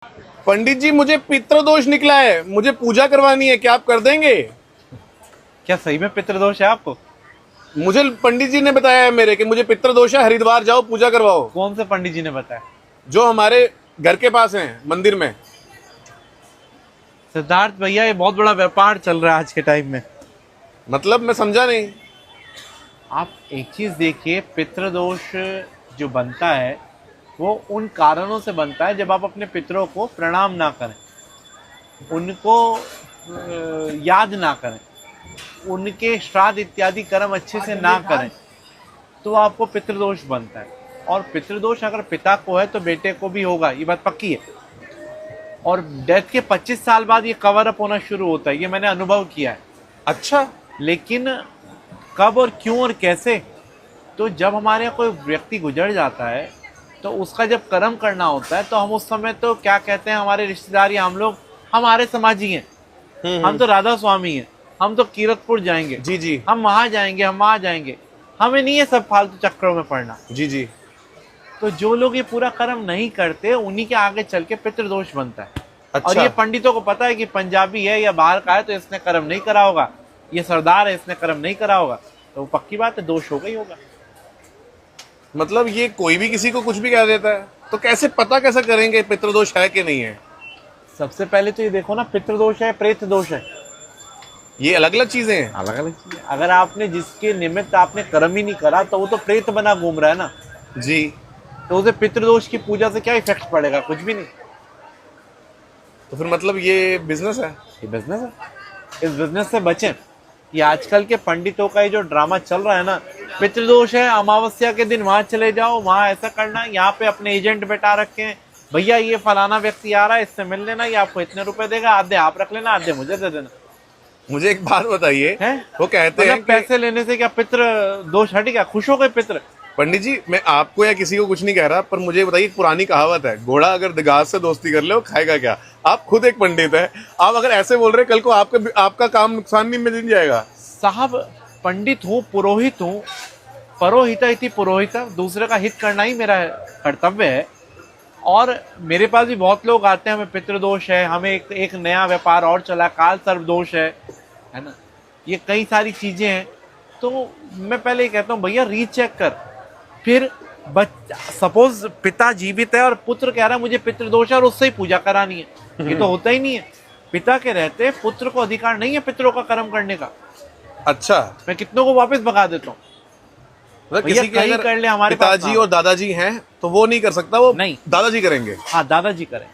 पंडित जी मुझे पितृदोष निकला है, मुझे पूजा करवानी है, क्या आप कर देंगे? क्या सही में पितृदोष है आपको? मुझे पंडित जी ने बताया है मेरे कि मुझे पितृदोष है, हरिद्वार जाओ पूजा करवाओ। कौन से पंडित जी ने बताया? जो हमारे घर के पास हैं मंदिर में। सिद्धार्थ भैया, ये बहुत बड़ा व्यापार चल रहा है आज के टाइम में। मतलब मैं समझा नहीं। आप एक चीज देखिए, पितृदोष जो बनता है वो उन कारणों से बनता है जब आप अपने पितरों को प्रणाम ना करें, उनको याद ना करें, उनके श्राद्ध इत्यादि कर्म अच्छे से ना करें, तो आपको पितृदोष बनता है। और पितृदोष अगर पिता को है तो बेटे को भी होगा, ये बात पक्की है। और डेथ के 25 साल बाद ये कवर अप होना शुरू होता है, ये मैंने अनुभव किया है। अच्छा, लेकिन कब और क्यों और कैसे, तो जब हमारे यहाँ कोई व्यक्ति गुजर जाता है तो उसका जब कर्म करना होता है तो हम उस समय तो क्या कहते हैं, हमारे रिश्तेदार या हम लोग हमारे समाजी हैं, हम तो राधा स्वामी हैं, हम तो कीरतपुर जाएंगे, जी जी, हम वहाँ जाएंगे, हम वहाँ जाएंगे, हमें नहीं है सब फालतू चक्करों में पड़ना। जी जी। तो जो लोग ये पूरा कर्म नहीं करते उन्हीं के आगे चल के पितृदोष बनता है। अच्छा। और ये पंडितों को पता है कि पंजाबी है या बाहर का है तो इसने कर्म नहीं करा होगा, ये सरदार है इसने कर्म नहीं करा होगा, तो पक्की बात है दोष होगा ही होगा। मतलब ये कोई भी किसी को कुछ भी कह देता है, तो कैसे पता कैसे करेंगे पितृदोष है कि नहीं है? सबसे पहले तो ये देखो ना, पितृदोष है प्रेत दोष है, ये अलग अलग चीजें हैं। अलग अलग चीजें। अगर आपने जिसके निमित्त आपने कर्म ही नहीं करा तो वो तो प्रेत बना घूम रहा है ना जी। तो उसे पितृदोष की पूजा से क्या इफेक्ट पड़ेगा? कुछ भी नहीं। तो फिर मतलब ये बिजनेस है? ये बिजनेस है, इस बिजनेस से बचें। ये आजकल के पंडितों का ये जो ड्रामा चल रहा है ना, पितृदोष है, अमावस्या के दिन वहां चले जाओ, वहां ऐसा करना, यहाँ पे अपने एजेंट बैठा रखे हैं, भैया ये फलाना व्यक्ति आ रहा है, इससे मिल लेना, ये आपको इतने रुपए देगा, आधे आप रख लेना, आधे मुझे दे देना। मुझे एक बात बताइए, वो कहते हैं पैसे लेने से क्या पितृ दोष हट गया? खुश हो गए पितृ? पंडित जी मैं आपको या किसी को कुछ नहीं कह रहा, पर मुझे बताइए, पुरानी कहावत है, घोड़ा अगर दिगाज से दोस्ती कर ले वो खाएगा क्या? आप खुद एक पंडित है, आप अगर ऐसे बोल रहे कल को आपका काम नुकसान में मिल जाएगा। साहब पंडित हूँ, पुरोहित हूँ, परोहिता इति पुरोहिता, दूसरे का हित करना ही मेरा कर्तव्य है। और मेरे पास भी बहुत लोग आते हैं, हमें पितृदोष है, हमें एक नया व्यापार और चला, काल सर्प दोष है ना, ये कई सारी चीजें हैं। तो मैं पहले ये कहता हूँ भैया रीचेक कर, फिर सपोज पिता जीवित है और पुत्र कह रहा है मुझे पितृदोष है और उससे ही पूजा करानी है, ये तो होता ही नहीं है। पिता के रहते पुत्र को अधिकार नहीं है पितरों का कर्म करने का। अच्छा, मैं कितनों को वापस भगा देता हूँ। मतलब किसी के अगर कर ले, हमारे पिताजी और दादाजी हैं तो वो नहीं कर सकता, वो नहीं, दादाजी करेंगे। हाँ दादाजी करें।